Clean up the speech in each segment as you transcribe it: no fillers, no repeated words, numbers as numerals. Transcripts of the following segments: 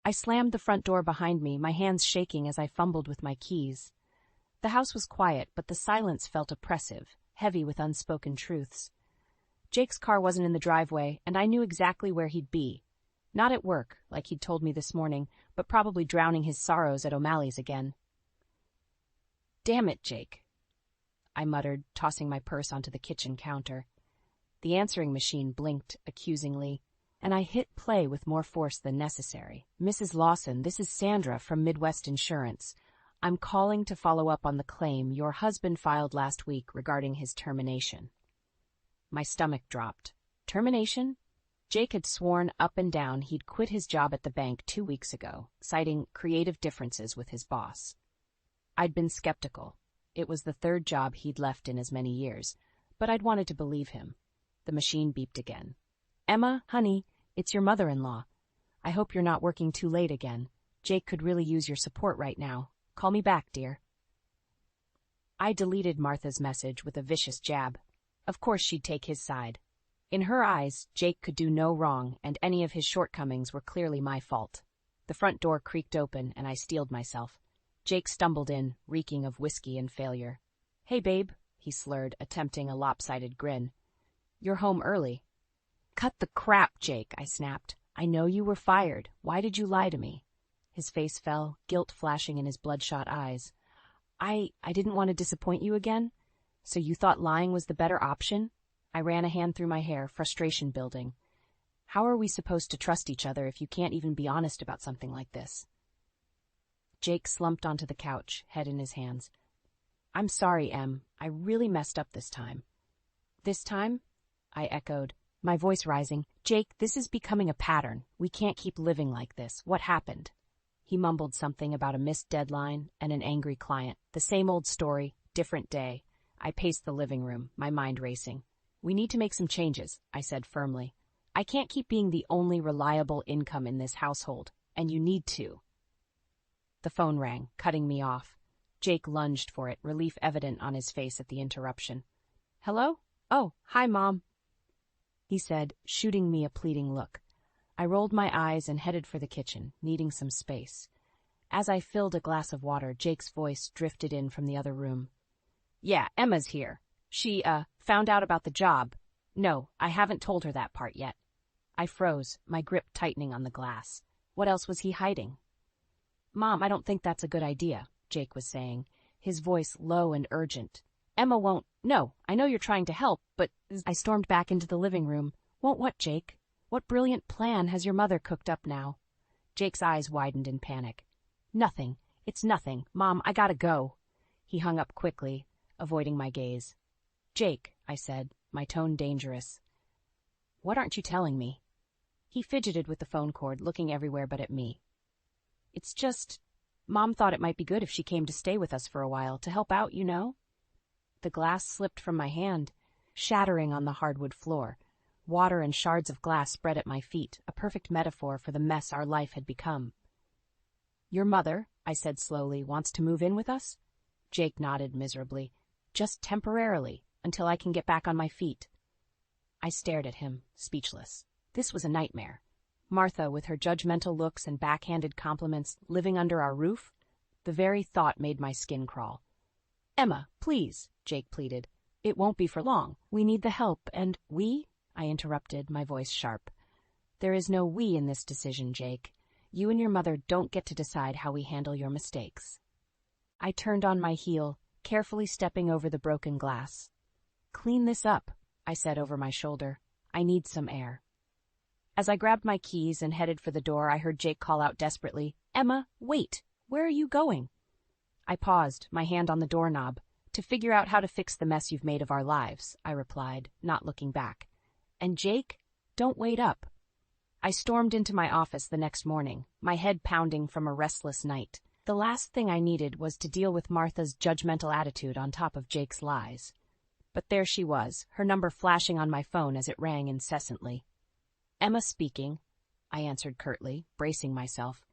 I slammed the front door behind me, my hands shaking as I fumbled with my keys. The house was quiet, but the silence felt oppressive, heavy with unspoken truths. Jake's car wasn't in the driveway, and I knew exactly where he'd be. Not at work, like he'd told me this morning, but probably drowning his sorrows at O'Malley's again. "Damn it, Jake," I muttered, tossing my purse onto the kitchen counter. The answering machine blinked accusingly, and I hit play with more force than necessary. "Mrs. Lawson, this is Sandra from Midwest Insurance. I'm calling to follow up on the claim your husband filed last week regarding his termination." My stomach dropped. Termination? Jake had sworn up and down he'd quit his job at the bank 2 weeks ago, citing creative differences with his boss. I'd been skeptical. It was the third job he'd left in as many years, but I'd wanted to believe him. The machine beeped again. "Emma, honey, it's your mother-in-law. I hope you're not working too late again. Jake could really use your support right now. Call me back, dear." I deleted Martha's message with a vicious jab. Of course she'd take his side. In her eyes, Jake could do no wrong, and any of his shortcomings were clearly my fault. The front door creaked open, and I steeled myself. Jake stumbled in, reeking of whiskey and failure. "Hey, babe," he slurred, attempting a lopsided grin. "You're home early." "Cut the crap, Jake," I snapped. "I know you were fired. Why did you lie to me?" His face fell, guilt flashing in his bloodshot eyes. I didn't want to disappoint you again? So you thought lying was the better option?" I ran a hand through my hair, frustration building. How are we supposed to trust each other if you can't even be honest about something like this? Jake slumped onto the couch, head in his hands. "I'm sorry, Em. I really messed up this time." "This time?" I echoed, my voice rising. "Jake, this is becoming a pattern. We can't keep living like this. What happened?" He mumbled something about a missed deadline and an angry client. The same old story, different day. I paced the living room, my mind racing. "We need to make some changes," I said firmly. "I can't keep being the only reliable income in this household, and you need to." The phone rang, cutting me off. Jake lunged for it, relief evident on his face at the interruption. "Hello? Oh, hi, Mom," he said, shooting me a pleading look. I rolled my eyes and headed for the kitchen, needing some space. As I filled a glass of water, Jake's voice drifted in from the other room. "Yeah, Emma's here. She, found out about the job. No, I haven't told her that part yet." I froze, my grip tightening on the glass. What else was he hiding? "Mom, I don't think that's a good idea," Jake was saying, his voice low and urgent. "Emma won't—" "No, I know you're trying to help, but—" I stormed back into the living room. "Won't what, Jake? What brilliant plan has your mother cooked up now?" Jake's eyes widened in panic. "Nothing. It's nothing. Mom, I gotta go." He hung up quickly, avoiding my gaze. "Jake," I said, my tone dangerous. "What aren't you telling me?" He fidgeted with the phone cord, looking everywhere but at me. "It's just, Mom thought it might be good if she came to stay with us for a while, to help out, you know?" The glass slipped from my hand, shattering on the hardwood floor. Water and shards of glass spread at my feet, a perfect metaphor for the mess our life had become. "Your mother," I said slowly, "wants to move in with us?" Jake nodded miserably. "Just temporarily, until I can get back on my feet." I stared at him, speechless. This was a nightmare. Martha, with her judgmental looks and backhanded compliments, living under our roof? The very thought made my skin crawl. "Emma, please," Jake pleaded. "It won't be for long. We need the help, and—" "We?" I interrupted, my voice sharp. "There is no we in this decision, Jake. You and your mother don't get to decide how we handle your mistakes." I turned on my heel, carefully stepping over the broken glass. "Clean this up," I said over my shoulder. "I need some air." As I grabbed my keys and headed for the door, I heard Jake call out desperately, "Emma, wait! Where are you going?" I paused, my hand on the doorknob. "To figure out how to fix the mess you've made of our lives," I replied, not looking back. "And Jake, don't wait up." I stormed into my office the next morning, my head pounding from a restless night. The last thing I needed was to deal with Martha's judgmental attitude on top of Jake's lies. But there she was, her number flashing on my phone as it rang incessantly. "Emma speaking," I answered curtly, bracing myself.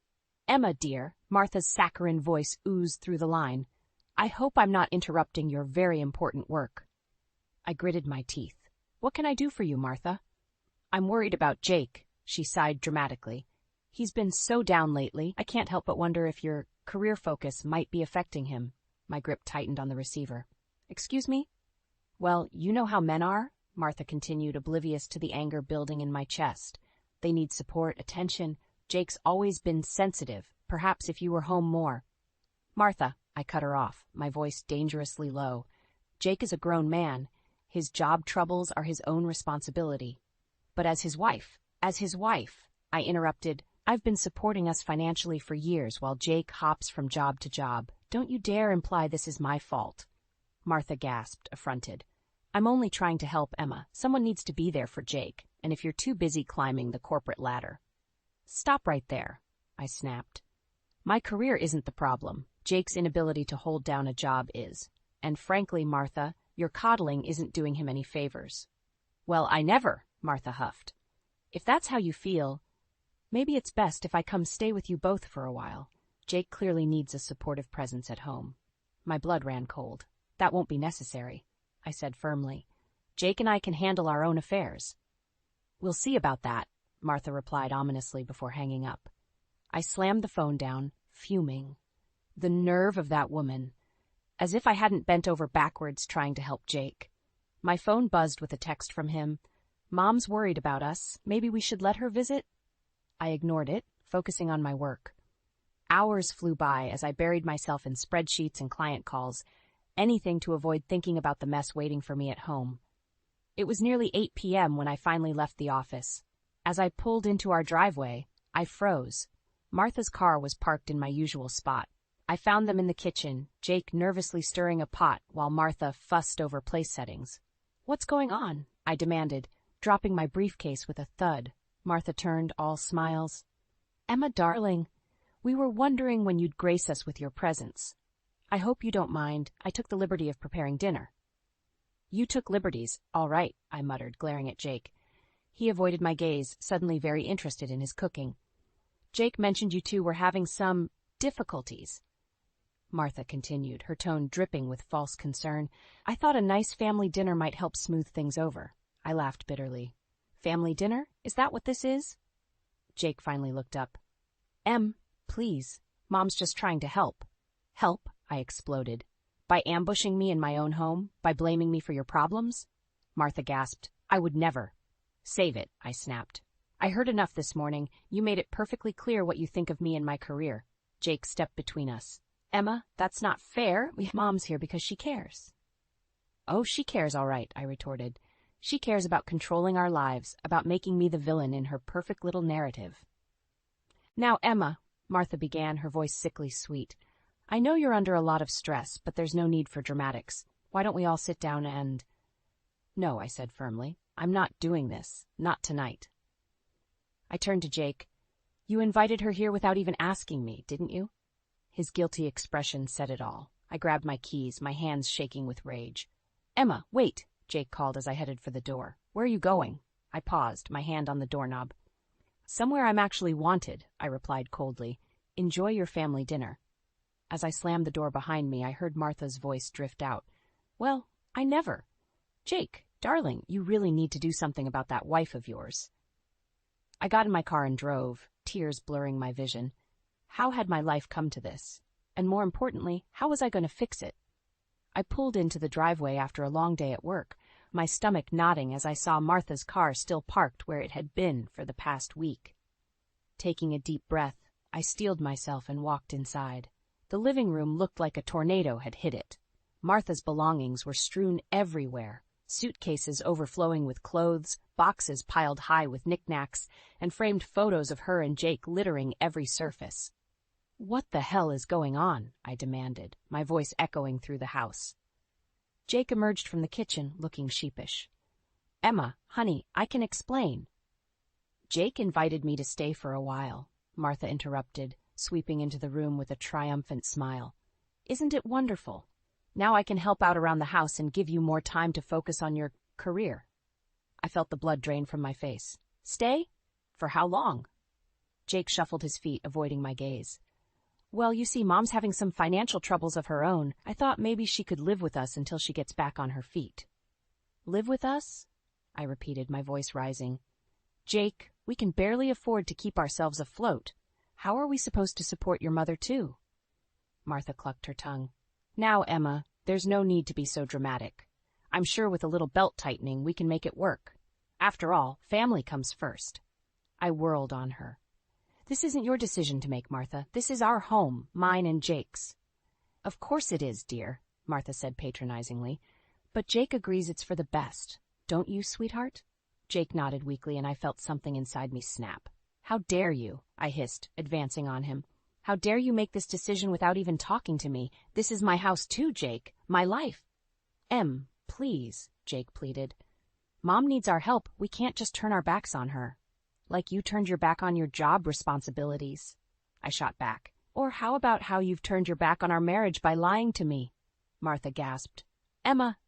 "Emma, dear," Martha's saccharine voice oozed through the line. "I hope I'm not interrupting your very important work." I gritted my teeth. "What can I do for you, Martha?" "I'm worried about Jake," she sighed dramatically. He's been so down lately, I can't help but wonder if your career focus might be affecting him. My grip tightened on the receiver. Excuse me? Well, you know how men are, Martha continued, oblivious to the anger building in my chest. They need support, attention. Jake's always been sensitive. Perhaps if you were home more. Martha, I cut her off, my voice dangerously low. Jake is a grown man. His job troubles are his own responsibility. But as his wife, I interrupted, I've been supporting us financially for years while Jake hops from job to job. Don't you dare imply this is my fault. Martha gasped, affronted. I'm only trying to help, Emma. Someone needs to be there for Jake, and if you're too busy climbing the corporate ladder. Stop right there, I snapped. My career isn't the problem. Jake's inability to hold down a job is. And frankly, Martha, your coddling isn't doing him any favors. Well, I never, Martha huffed. If that's how you feel, maybe it's best if I come stay with you both for a while. Jake clearly needs a supportive presence at home. My blood ran cold. That won't be necessary, I said firmly. Jake and I can handle our own affairs. We'll see about that, Martha replied ominously before hanging up. I slammed the phone down, fuming. The nerve of that woman. As if I hadn't bent over backwards trying to help Jake. My phone buzzed with a text from him. Mom's worried about us. Maybe we should let her visit? I ignored it, focusing on my work. Hours flew by as I buried myself in spreadsheets and client calls, anything to avoid thinking about the mess waiting for me at home. It was nearly 8 p.m. when I finally left the office. As I pulled into our driveway, I froze. Martha's car was parked in my usual spot. I found them in the kitchen, Jake nervously stirring a pot while Martha fussed over place settings. What's going on? I demanded, dropping my briefcase with a thud. Martha turned, all smiles. Emma, darling, we were wondering when you'd grace us with your presence. I hope you don't mind. I took the liberty of preparing dinner. You took liberties, all right, I muttered, glaring at Jake. He avoided my gaze, suddenly very interested in his cooking. Jake mentioned you two were having some difficulties. Martha continued, her tone dripping with false concern. I thought a nice family dinner might help smooth things over. I laughed bitterly. Family dinner? Is that what this is? Jake finally looked up. Please. Mom's just trying to help. Help? I exploded. By ambushing me in my own home? By blaming me for your problems? Martha gasped. I would never. Save it, I snapped. I heard enough this morning. You made it perfectly clear what you think of me and my career. Jake stepped between us. Emma, that's not fair. Mom's here because she cares. Oh, she cares all right, I retorted. She cares about controlling our lives, about making me the villain in her perfect little narrative. Now, Emma, Martha began, her voice sickly sweet. I know you're under a lot of stress, but there's no need for dramatics. Why don't we all sit down and... No, I said firmly. I'm not doing this. Not tonight. I turned to Jake. You invited her here without even asking me, didn't you? His guilty expression said it all. I grabbed my keys, my hands shaking with rage. Emma, wait, Jake called as I headed for the door. Where are you going? I paused, my hand on the doorknob. Somewhere I'm actually wanted, I replied coldly. Enjoy your family dinner. As I slammed the door behind me, I heard Martha's voice drift out. Well, I never. Jake, darling, you really need to do something about that wife of yours. I got in my car and drove, tears blurring my vision. How had my life come to this? And more importantly, how was I going to fix it? I pulled into the driveway after a long day at work, my stomach knotting as I saw Martha's car still parked where it had been for the past week. Taking a deep breath, I steeled myself and walked inside. The living room looked like a tornado had hit it. Martha's belongings were strewn everywhere, suitcases overflowing with clothes, boxes piled high with knickknacks, and framed photos of her and Jake littering every surface. What the hell is going on? I demanded, my voice echoing through the house. Jake emerged from the kitchen, looking sheepish. Emma, honey, I can explain. Jake invited me to stay for a while, Martha interrupted, sweeping into the room with a triumphant smile. Isn't it wonderful? Now I can help out around the house and give you more time to focus on your career. I felt the blood drain from my face. Stay? For how long? Jake shuffled his feet, avoiding my gaze. Well, you see, Mom's having some financial troubles of her own. I thought maybe she could live with us until she gets back on her feet. Live with us? I repeated, my voice rising. Jake, We can barely afford to keep ourselves afloat. How are we supposed to support your mother, too? Martha clucked her tongue. Now, Emma, there's no need to be so dramatic. I'm sure with a little belt-tightening we can make it work. After all, family comes first. I whirled on her. This isn't your decision to make, Martha. This is our home, mine and Jake's. Of course it is, dear, Martha said patronizingly. But Jake agrees it's for the best. Don't you, sweetheart? Jake nodded weakly, and I felt something inside me snap. How dare you? I hissed, advancing on him. How dare you make this decision without even talking to me? This is my house too, Jake. My life. Please, Jake pleaded. Mom needs our help. We can't just turn our backs on her. Like you turned your back on your job responsibilities. I shot back. Or how about how you've turned your back on our marriage by lying to me? Martha gasped. Emma,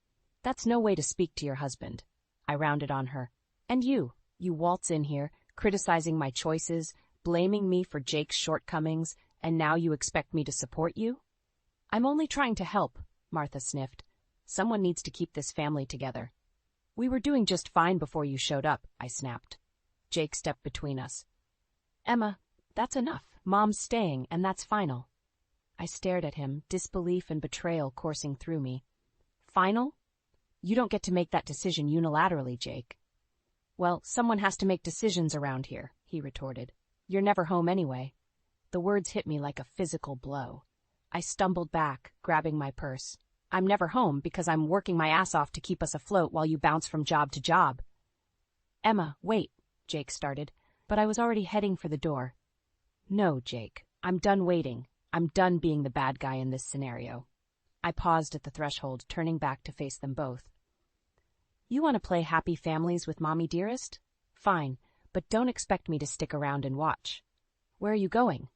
that's no way to speak to your husband. I rounded on her. And you waltz in here, criticizing my choices, blaming me for Jake's shortcomings, and now you expect me to support you? I'm only trying to help, Martha sniffed. Someone needs to keep this family together. We were doing just fine before you showed up, I snapped. Jake stepped between us. Emma, that's enough. Mom's staying, and that's final. I stared at him, disbelief and betrayal coursing through me. Final? You don't get to make that decision unilaterally, Jake. Well, someone has to make decisions around here, he retorted. You're never home anyway. The words hit me like a physical blow. I stumbled back, grabbing my purse. I'm never home because I'm working my ass off to keep us afloat while you bounce from job to job. Emma, wait, Jake started, but I was already heading for the door. No, Jake, I'm done waiting. I'm done being the bad guy in this scenario. I paused at the threshold, turning back to face them both. You want to play happy families with Mommy Dearest? Fine, but don't expect me to stick around and watch. Where are you going?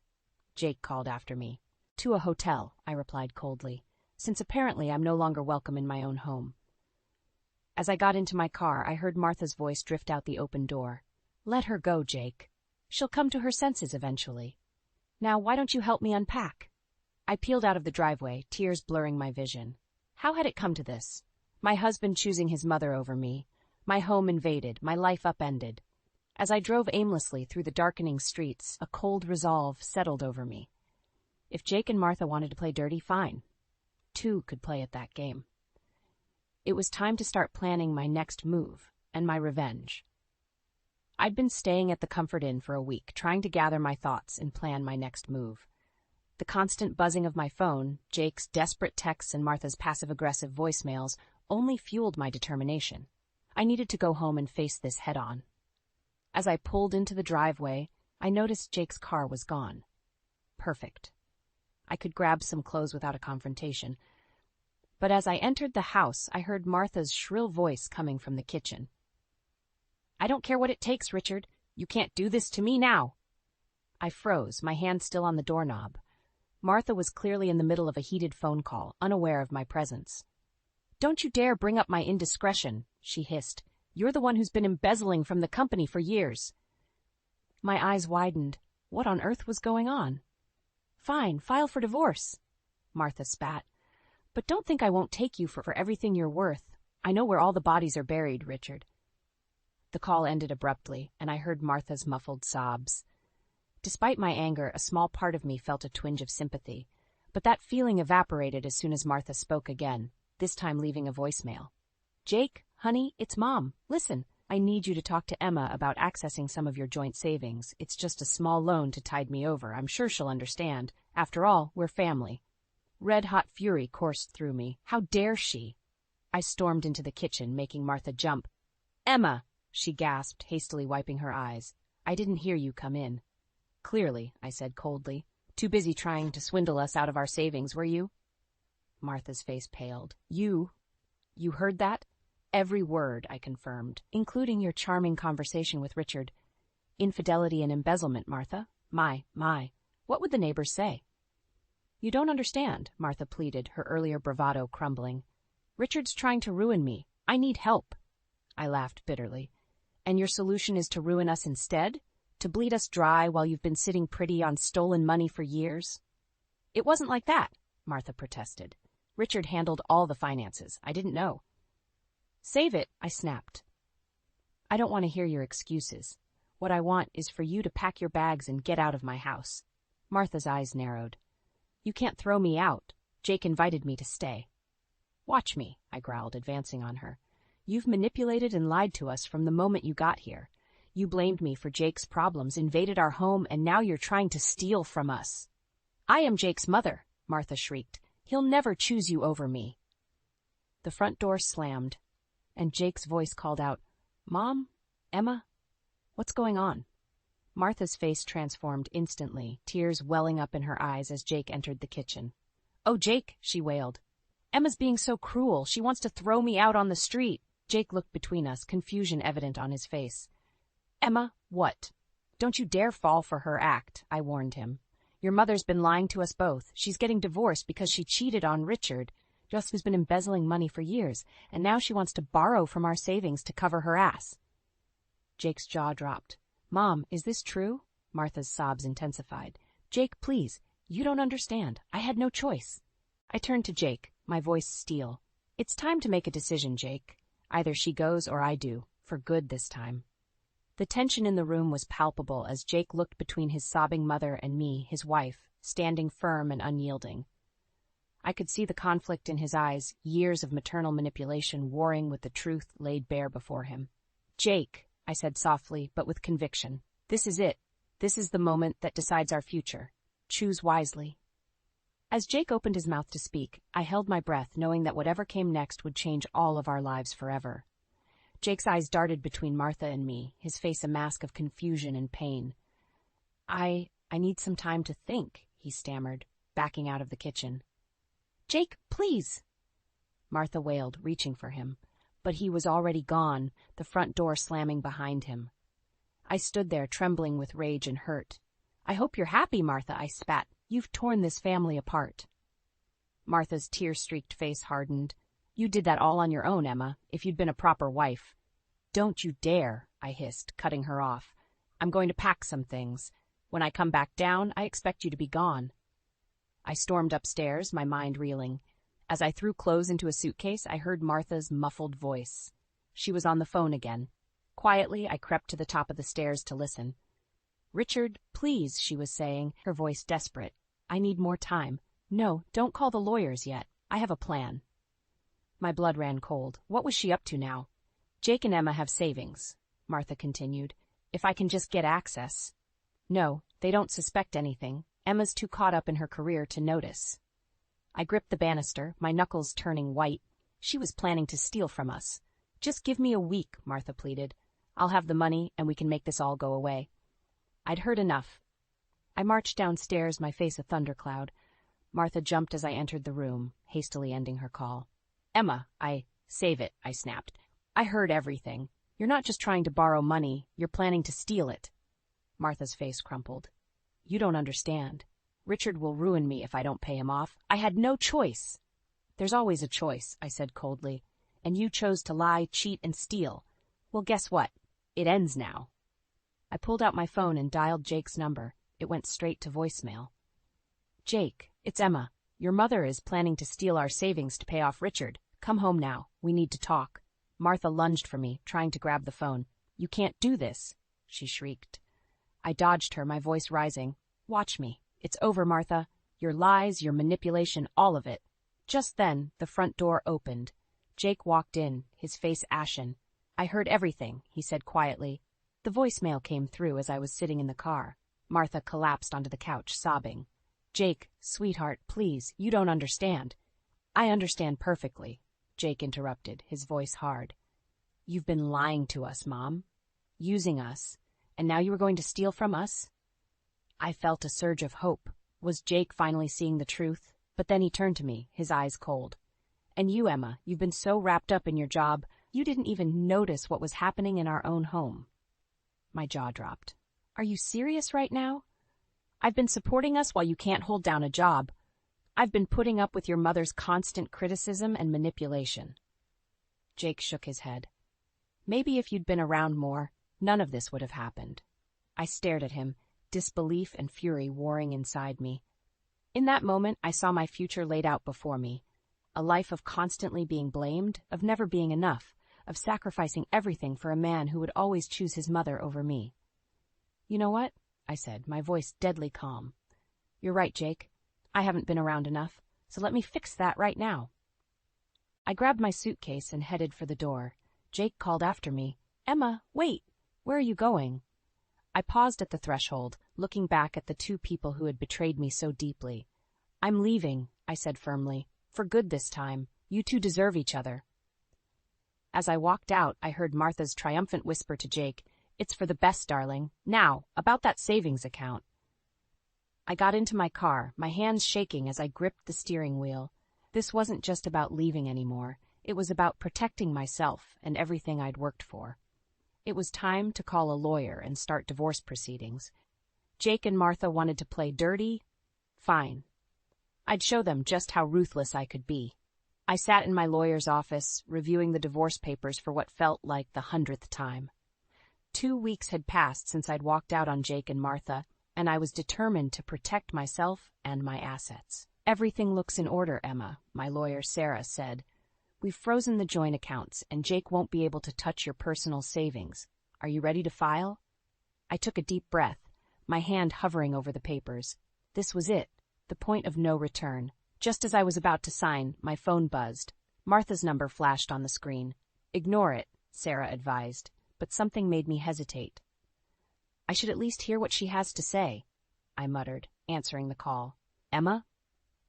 Jake called after me. To a hotel, I replied coldly, since apparently I'm no longer welcome in my own home. As I got into my car, I heard Martha's voice drift out the open door. Let her go, Jake. She'll come to her senses eventually. Now, why don't you help me unpack? I peeled out of the driveway, tears blurring my vision. How had it come to this? My husband choosing his mother over me, my home invaded, my life upended. As I drove aimlessly through the darkening streets, a cold resolve settled over me. If Jake and Martha wanted to play dirty, fine. Two could play at that game. It was time to start planning my next move and my revenge. I'd been staying at the Comfort Inn for a week, trying to gather my thoughts and plan my next move. The constant buzzing of my phone, Jake's desperate texts, and Martha's passive-aggressive voicemails only fueled my determination. I needed to go home and face this head-on. As I pulled into the driveway, I noticed Jake's car was gone. Perfect. I could grab some clothes without a confrontation. But as I entered the house, I heard Martha's shrill voice coming from the kitchen. I don't care what it takes, Richard. You can't do this to me now. I froze, my hand still on the doorknob. Martha was clearly in the middle of a heated phone call, unaware of my presence. Don't you dare bring up my indiscretion, she hissed. You're the one who's been embezzling from the company for years. My eyes widened. What on earth was going on? Fine, file for divorce, Martha spat. But don't think I won't take you for everything you're worth. I know where all the bodies are buried, Richard. The call ended abruptly, and I heard Martha's muffled sobs. Despite my anger, a small part of me felt a twinge of sympathy, but that feeling evaporated as soon as Martha spoke again, this time leaving a voicemail. Jake, honey, it's Mom. Listen, I need you to talk to Emma about accessing some of your joint savings. It's just a small loan to tide me over. I'm sure she'll understand. After all, we're family. Red-hot fury coursed through me. How dare she? I stormed into the kitchen, making Martha jump. Emma, she gasped, hastily wiping her eyes. I didn't hear you come in. Clearly, I said coldly. Too busy trying to swindle us out of our savings, were you? Martha's face paled. You heard that? Every word, I confirmed, including your charming conversation with Richard. Infidelity and embezzlement, Martha. My, what would the neighbors say? You don't understand, Martha pleaded, her earlier bravado crumbling. Richard's trying to ruin me. I need help. I laughed bitterly. And your solution is to ruin us instead? To bleed us dry while you've been sitting pretty on stolen money for years? It wasn't like that, Martha protested. Richard handled all the finances. I didn't know. Save it, I snapped. I don't want to hear your excuses. What I want is for you to pack your bags and get out of my house." Martha's eyes narrowed. "You can't throw me out. Jake invited me to stay." "Watch me," I growled, advancing on her. "You've manipulated and lied to us from the moment you got here. You blamed me for Jake's problems, invaded our home, and now you're trying to steal from us." "I am Jake's mother," Martha shrieked. "He'll never choose you over me." The front door slammed, and Jake's voice called out, "Mom? Emma? What's going on?" Martha's face transformed instantly, tears welling up in her eyes as Jake entered the kitchen. "Oh, Jake," she wailed. "Emma's being so cruel. She wants to throw me out on the street." Jake looked between us, confusion evident on his face. "Emma, what?" "Don't you dare fall for her act," I warned him. "Your mother's been lying to us both. She's getting divorced because she cheated on Richard, just who's been embezzling money for years, and now she wants to borrow from our savings to cover her ass." Jake's jaw dropped. "Mom, is this true?" Martha's sobs intensified. "Jake, please, you don't understand. I had no choice." I turned to Jake, my voice steel. "It's time to make a decision, Jake. Either she goes or I do, for good this time." The tension in the room was palpable as Jake looked between his sobbing mother and me, his wife, standing firm and unyielding. I could see the conflict in his eyes, years of maternal manipulation warring with the truth laid bare before him. "Jake," I said softly, but with conviction, "this is it. This is the moment that decides our future. Choose wisely." As Jake opened his mouth to speak, I held my breath, knowing that whatever came next would change all of our lives forever. Jake's eyes darted between Martha and me, his face a mask of confusion and pain. I need some time to think," he stammered, backing out of the kitchen. "Jake, please!" Martha wailed, reaching for him. But he was already gone, the front door slamming behind him. I stood there, trembling with rage and hurt. "I hope you're happy, Martha," I spat. "You've torn this family apart." Martha's tear-streaked face hardened. "You did that all on your own, Emma, if you'd been a proper wife." "Don't you dare," I hissed, cutting her off. "I'm going to pack some things. When I come back down, I expect you to be gone." I stormed upstairs, my mind reeling. As I threw clothes into a suitcase, I heard Martha's muffled voice. She was on the phone again. Quietly, I crept to the top of the stairs to listen. "Richard, please," she was saying, her voice desperate. "I need more time. No, don't call the lawyers yet. I have a plan." My blood ran cold. What was she up to now? "Jake and Emma have savings," Martha continued. "If I can just get access." "No, they don't suspect anything. Emma's too caught up in her career to notice." I gripped the banister, my knuckles turning white. She was planning to steal from us. "Just give me a week," Martha pleaded. "I'll have the money, and we can make this all go away." I'd heard enough. I marched downstairs, my face a thundercloud. Martha jumped as I entered the room, hastily ending her call. "Emma, Save it," I snapped. "I heard everything. You're not just trying to borrow money, you're planning to steal it." Martha's face crumpled. "You don't understand. Richard will ruin me if I don't pay him off. I had no choice." "There's always a choice," I said coldly. "And you chose to lie, cheat, and steal. Well, guess what? It ends now." I pulled out my phone and dialed Jake's number. It went straight to voicemail. "Jake, it's Emma. Your mother is planning to steal our savings to pay off Richard. Come home now. We need to talk." Martha lunged for me, trying to grab the phone. "You can't do this," she shrieked. I dodged her, my voice rising. "Watch me. It's over, Martha. Your lies, your manipulation, all of it." Just then, the front door opened. Jake walked in, his face ashen. "I heard everything," he said quietly. The voicemail came through as I was sitting in the car. Martha collapsed onto the couch, sobbing. "Jake, sweetheart, please, you don't understand." "I understand perfectly," Jake interrupted, his voice hard. "You've been lying to us, Mom. Using us. And now you are going to steal from us?" I felt a surge of hope. Was Jake finally seeing the truth? But then he turned to me, his eyes cold. "And you, Emma, you've been so wrapped up in your job, you didn't even notice what was happening in our own home." My jaw dropped. "Are you serious right now? I've been supporting us while you can't hold down a job. I've been putting up with your mother's constant criticism and manipulation." Jake shook his head. "Maybe if you'd been around more, none of this would have happened." I stared at him, disbelief and fury warring inside me. In that moment, I saw my future laid out before me. A life of constantly being blamed, of never being enough, of sacrificing everything for a man who would always choose his mother over me. You know what? I said, my voice deadly calm. You're right, Jake. I haven't been around enough, so let me fix that right now. I grabbed my suitcase and headed for the door. Jake called after me. Emma, wait! Where are you going? I paused at the threshold, looking back at the two people who had betrayed me so deeply. I'm leaving, I said firmly. For good this time. You two deserve each other. As I walked out, I heard Martha's triumphant whisper to Jake, It's for the best, darling. Now, about that savings account. I got into my car, my hands shaking as I gripped the steering wheel. This wasn't just about leaving anymore. It was about protecting myself and everything I'd worked for. It was time to call a lawyer and start divorce proceedings. Jake and Martha wanted to play dirty? Fine. I'd show them just how ruthless I could be. I sat in my lawyer's office, reviewing the divorce papers for what felt like the 100th time. 2 weeks had passed since I'd walked out on Jake and Martha, and I was determined to protect myself and my assets. Everything looks in order, Emma, my lawyer Sarah said. We've frozen the joint accounts, and Jake won't be able to touch your personal savings. Are you ready to file? I took a deep breath, my hand hovering over the papers. This was it, the point of no return. Just as I was about to sign, my phone buzzed. Martha's number flashed on the screen. Ignore it, Sarah advised, but something made me hesitate. I should at least hear what she has to say, I muttered, answering the call. Emma?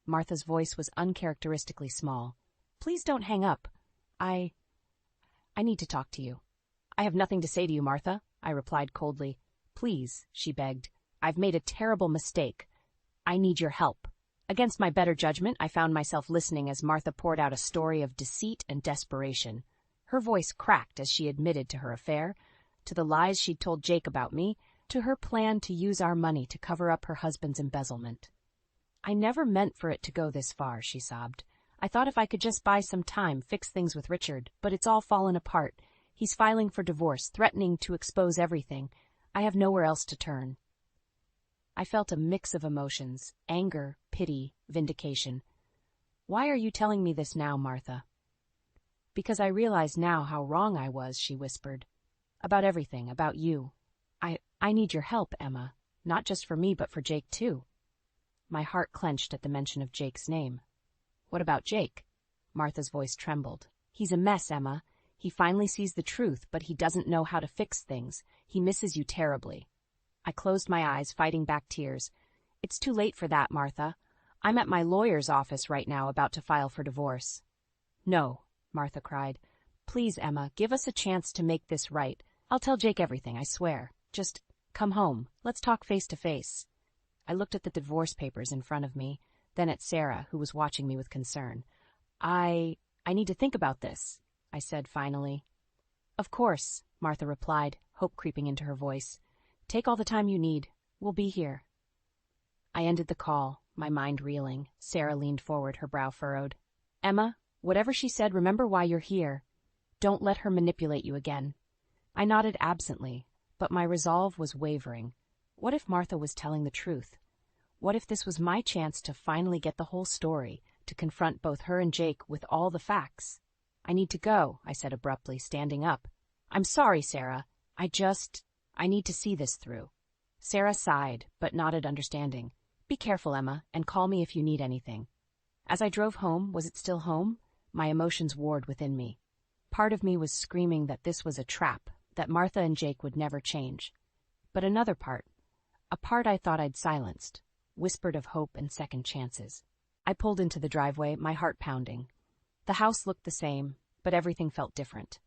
Martha's voice was uncharacteristically small. Please don't hang up. I need to talk to you. I have nothing to say to you, Martha, I replied coldly. Please, she begged. I've made a terrible mistake. I need your help. Against my better judgment, I found myself listening as Martha poured out a story of deceit and desperation. Her voice cracked as she admitted to her affair, to the lies she'd told Jake about me, to her plan to use our money to cover up her husband's embezzlement. I never meant for it to go this far, she sobbed. I thought if I could just buy some time, fix things with Richard, but it's all fallen apart. He's filing for divorce, threatening to expose everything. I have nowhere else to turn. I felt a mix of emotions, anger, pity, vindication. Why are you telling me this now, Martha? Because I realize now how wrong I was, she whispered. About everything, about you. I need your help, Emma. Not just for me, but for Jake, too. My heart clenched at the mention of Jake's name. What about Jake? Martha's voice trembled. He's a mess, Emma. He finally sees the truth, but he doesn't know how to fix things. He misses you terribly. I closed my eyes, fighting back tears. It's too late for that, Martha. I'm at my lawyer's office right now, about to file for divorce. No, Martha cried. Please, Emma, give us a chance to make this right. I'll tell Jake everything, I swear. Just come home. Let's talk face to face. I looked at the divorce papers in front of me, then at Sarah, who was watching me with concern. I need to think about this, I said finally. Of course, Martha replied, hope creeping into her voice. Take all the time you need. We'll be here. I ended the call, my mind reeling. Sarah leaned forward, her brow furrowed. Emma, whatever she said, remember why you're here. Don't let her manipulate you again. I nodded absently, but my resolve was wavering. What if Martha was telling the truth? What if this was my chance to finally get the whole story, to confront both her and Jake with all the facts? I need to go, I said abruptly, standing up. I'm sorry, Sarah. I need to see this through. Sarah sighed, but nodded understanding. Be careful, Emma, and call me if you need anything. As I drove home, was it still home? My emotions warred within me. Part of me was screaming that this was a trap, that Martha and Jake would never change. But another part, a part I thought I'd silenced, whispered of hope and second chances. I pulled into the driveway, my heart pounding. The house looked the same, but everything felt different.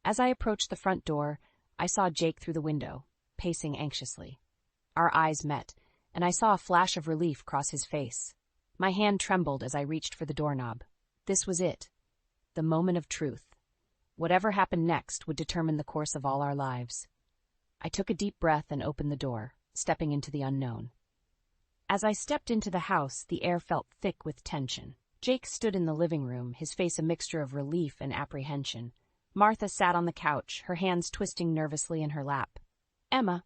As I approached the front door, I saw Jake through the window, pacing anxiously. Our eyes met, and I saw a flash of relief cross his face. My hand trembled as I reached for the doorknob. This was it, the moment of truth. Whatever happened next would determine the course of all our lives. I took a deep breath and opened the door, stepping into the unknown. As I stepped into the house, the air felt thick with tension. Jake stood in the living room, his face a mixture of relief and apprehension. Martha sat on the couch, her hands twisting nervously in her lap. Emma,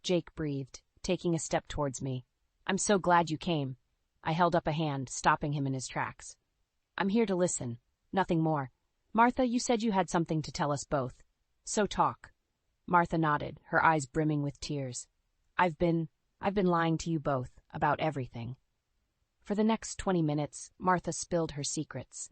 Jake breathed, taking a step towards me. I'm so glad you came. I held up a hand, stopping him in his tracks. I'm here to listen, nothing more. Martha, you said you had something to tell us both. So talk. Martha nodded, her eyes brimming with tears. I've been lying to you both about everything. For the next 20 minutes, Martha spilled her secrets.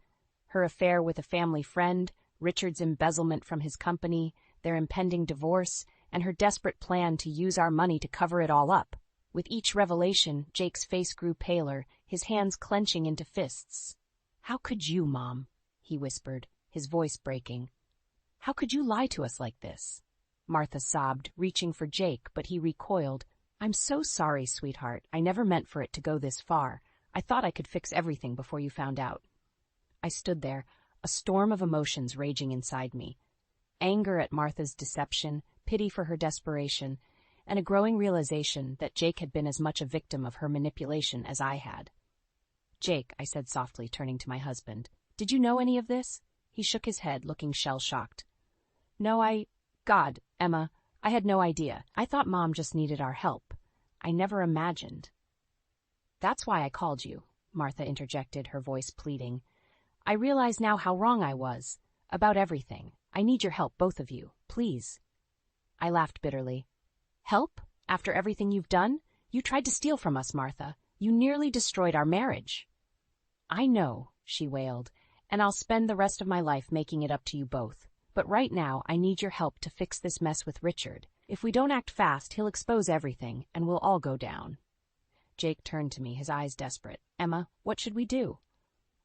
Her affair with a family friend, Richard's embezzlement from his company, their impending divorce, and her desperate plan to use our money to cover it all up. With each revelation, Jake's face grew paler, his hands clenching into fists. "How could you, Mom?" he whispered, his voice breaking. "How could you lie to us like this?" Martha sobbed, reaching for Jake, but he recoiled. "I'm so sorry, sweetheart. I never meant for it to go this far. I thought I could fix everything before you found out." I stood there, a storm of emotions raging inside me. Anger at Martha's deception, pity for her desperation, and a growing realization that Jake had been as much a victim of her manipulation as I had. "Jake," I said softly, turning to my husband, "did you know any of this?" He shook his head, looking shell-shocked. "No, God, Emma, I had no idea. I thought Mom just needed our help. I never imagined." "That's why I called you," Martha interjected, her voice pleading. "I realize now how wrong I was. About everything. I need your help, both of you. Please." I laughed bitterly. "Help? After everything you've done? You tried to steal from us, Martha. You nearly destroyed our marriage." "I know," she wailed, "and I'll spend the rest of my life making it up to you both. But right now, I need your help to fix this mess with Richard. If we don't act fast, he'll expose everything, and we'll all go down." Jake turned to me, his eyes desperate. "Emma, what should we do?"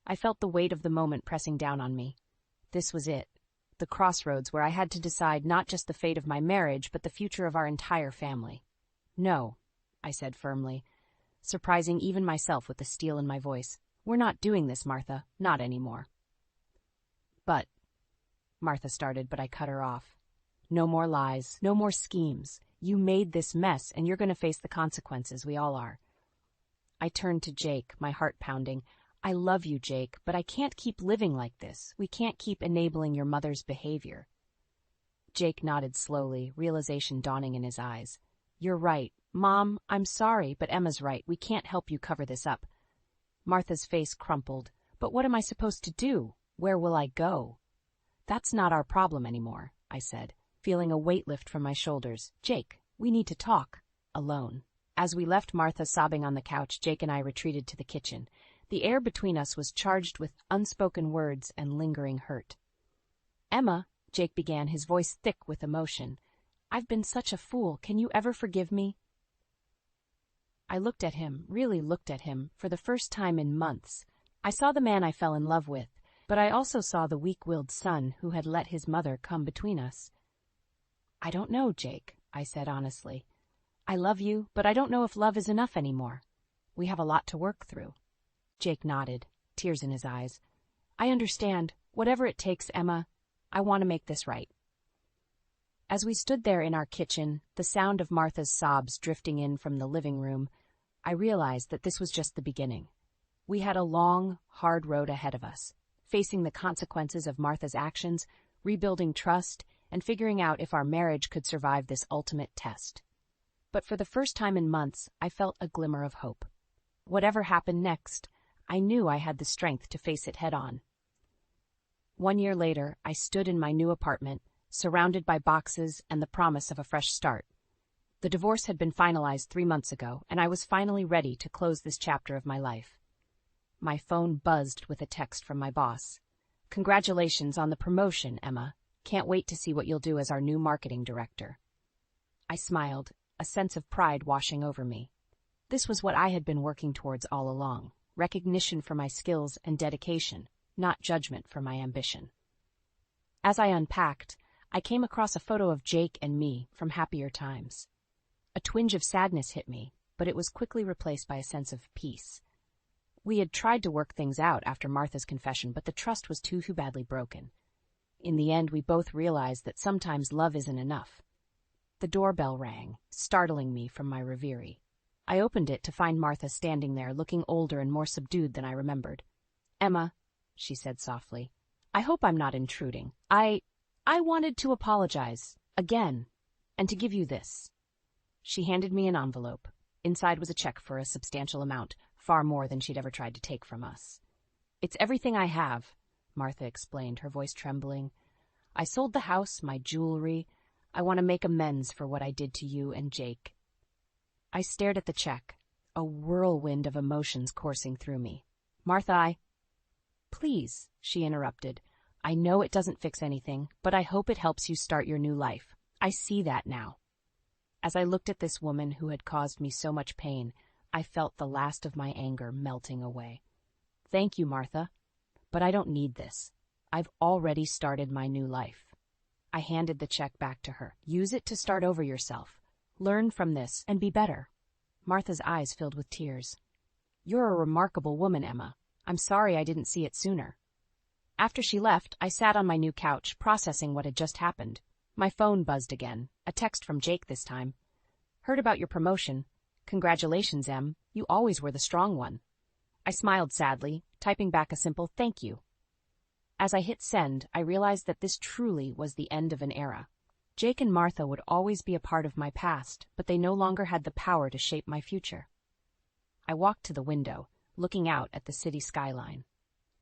I felt the weight of the moment pressing down on me. This was it. The crossroads where I had to decide not just the fate of my marriage, but the future of our entire family. "No," I said firmly, surprising even myself with the steel in my voice. "We're not doing this, Martha. Not anymore." "But," Martha started, but I cut her off. "No more lies, no more schemes. You made this mess, and you're going to face the consequences. We all are." I turned to Jake, my heart pounding. "I love you, Jake, but I can't keep living like this. We can't keep enabling your mother's behavior." Jake nodded slowly, realization dawning in his eyes. "You're right. Mom, I'm sorry, but Emma's right. We can't help you cover this up." Martha's face crumpled. "But what am I supposed to do? Where will I go?" "That's not our problem anymore," I said, feeling a weight lift from my shoulders. "Jake, we need to talk. Alone." As we left Martha sobbing on the couch, Jake and I retreated to the kitchen. The air between us was charged with unspoken words and lingering hurt. "Emma," Jake began, his voice thick with emotion, "I've been such a fool. Can you ever forgive me?" I looked at him, really looked at him, for the first time in months. I saw the man I fell in love with, but I also saw the weak-willed son who had let his mother come between us. "I don't know, Jake," I said honestly. "I love you, but I don't know if love is enough anymore. We have a lot to work through." Jake nodded, tears in his eyes. "I understand. Whatever it takes, Emma. I want to make this right." As we stood there in our kitchen, the sound of Martha's sobs drifting in from the living room, I realized that this was just the beginning. We had a long, hard road ahead of us, facing the consequences of Martha's actions, rebuilding trust, and figuring out if our marriage could survive this ultimate test. But for the first time in months, I felt a glimmer of hope. Whatever happened next, I knew I had the strength to face it head-on. 1 year later, I stood in my new apartment, surrounded by boxes and the promise of a fresh start. The divorce had been finalized 3 months ago, and I was finally ready to close this chapter of my life. My phone buzzed with a text from my boss. "Congratulations on the promotion, Emma. Can't wait to see what you'll do as our new marketing director." I smiled, a sense of pride washing over me. This was what I had been working towards all along, recognition for my skills and dedication, not judgment for my ambition. As I unpacked, I came across a photo of Jake and me from happier times. A twinge of sadness hit me, but it was quickly replaced by a sense of peace. We had tried to work things out after Martha's confession, but the trust was too badly broken. In the end, we both realized that sometimes love isn't enough. The doorbell rang, startling me from my reverie. I opened it to find Martha standing there, looking older and more subdued than I remembered. "Emma," she said softly, "I hope I'm not intruding. I wanted to apologize, again, and to give you this." She handed me an envelope. Inside was a check for a substantial amount, far more than she'd ever tried to take from us. "It's everything I have," Martha explained, her voice trembling. "I sold the house, my jewelry. I want to make amends for what I did to you and Jake." I stared at the check, a whirlwind of emotions coursing through me. "Martha, Please," she interrupted. "I know it doesn't fix anything, but I hope it helps you start your new life. I see that now." As I looked at this woman who had caused me so much pain, I felt the last of my anger melting away. "Thank you, Martha, but I don't need this. I've already started my new life." I handed the check back to her. "Use it to start over yourself. Learn from this and be better." Martha's eyes filled with tears. "You're a remarkable woman, Emma. I'm sorry I didn't see it sooner." After she left, I sat on my new couch, processing what had just happened. My phone buzzed again, a text from Jake this time. "Heard about your promotion. Congratulations, Em. You always were the strong one." I smiled sadly, typing back a simple "thank you." As I hit send, I realized that this truly was the end of an era. Jake and Martha would always be a part of my past, but they no longer had the power to shape my future. I walked to the window, looking out at the city skyline.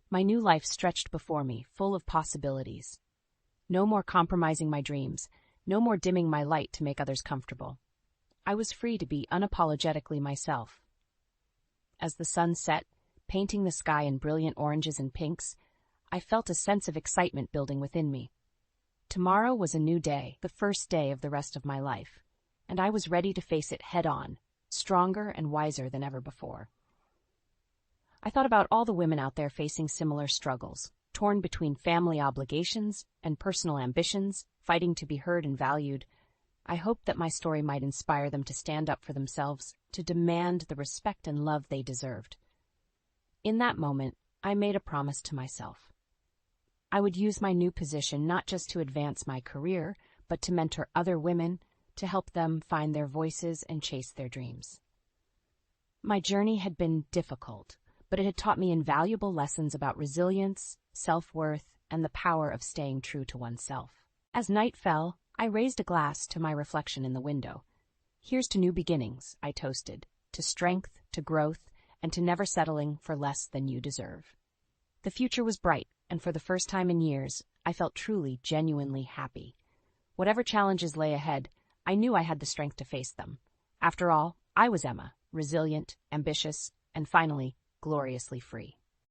My new life stretched before me, full of possibilities. No more compromising my dreams, no more dimming my light to make others comfortable. I was free to be unapologetically myself. As the sun set, painting the sky in brilliant oranges and pinks, I felt a sense of excitement building within me. Tomorrow was a new day, the first day of the rest of my life, and I was ready to face it head-on, stronger and wiser than ever before. I thought about all the women out there facing similar struggles, torn between family obligations and personal ambitions, fighting to be heard and valued. I hoped that my story might inspire them to stand up for themselves, to demand the respect and love they deserved. In that moment, I made a promise to myself. I would use my new position not just to advance my career, but to mentor other women, to help them find their voices and chase their dreams. My journey had been difficult, but it had taught me invaluable lessons about resilience, self-worth, and the power of staying true to oneself. As night fell, I raised a glass to my reflection in the window. "Here's to new beginnings," I toasted, "to strength, to growth, and to never settling for less than you deserve." The future was bright, and for the first time in years, I felt truly, genuinely happy. Whatever challenges lay ahead, I knew I had the strength to face them. After all, I was Emma, resilient, ambitious, and finally, gloriously free.